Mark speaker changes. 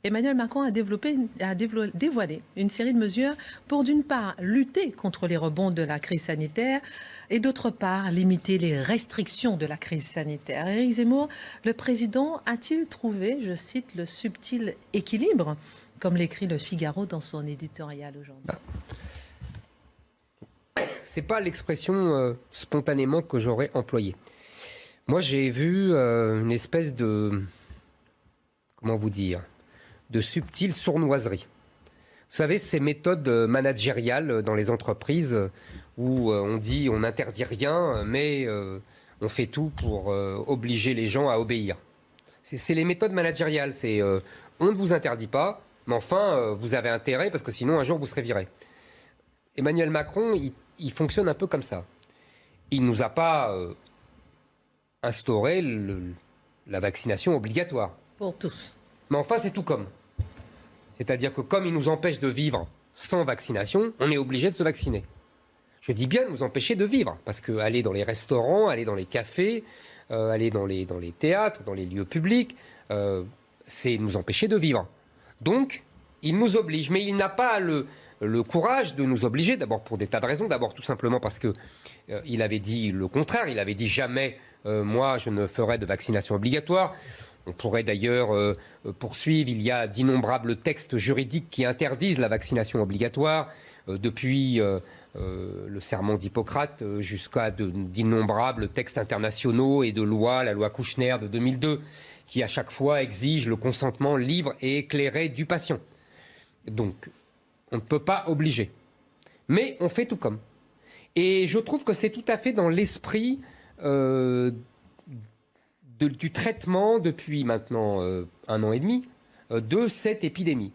Speaker 1: Emmanuel Macron a dévoilé une série de mesures pour, d'une part, lutter contre les rebonds de la crise sanitaire et, d'autre part, limiter les restrictions de la crise sanitaire. Éric Zemmour, le président a-t-il trouvé, je cite, le subtil équilibre, comme l'écrit Le Figaro dans son éditorial aujourd'hui?
Speaker 2: C'est pas l'expression spontanément que j'aurais employée. Moi, j'ai vu une espèce de, comment vous dire, de subtile sournoiserie. Vous savez, ces méthodes managériales dans les entreprises où on dit on n'interdit rien, mais on fait tout pour obliger les gens à obéir. C'est les méthodes managériales. C'est on ne vous interdit pas, mais enfin, vous avez intérêt parce que sinon un jour vous serez viré. Emmanuel Macron, il fonctionne un peu comme ça. Il ne nous a pas instauré la vaccination obligatoire.
Speaker 1: Pour tous.
Speaker 2: Mais enfin, c'est tout comme. C'est-à-dire que comme il nous empêche de vivre sans vaccination, on est obligé de se vacciner. Je dis bien nous empêcher de vivre, parce qu'aller dans les restaurants, aller dans les cafés, aller dans les théâtres, dans les lieux publics, c'est nous empêcher de vivre. Donc, il nous oblige, mais il n'a pas le courage de nous obliger, d'abord pour des tas de raisons, d'abord tout simplement parce que il avait dit le contraire, il avait dit jamais moi je ne ferai de vaccination obligatoire. On pourrait d'ailleurs poursuivre, il y a d'innombrables textes juridiques qui interdisent la vaccination obligatoire, depuis le serment d'Hippocrate jusqu'à d'innombrables textes internationaux et de lois, la loi Kouchner de 2002, qui à chaque fois exigent le consentement libre et éclairé du patient. Donc, on ne peut pas obliger. Mais on fait tout comme. Et je trouve que c'est tout à fait dans l'esprit du traitement, depuis maintenant 1 an et demi, de cette épidémie.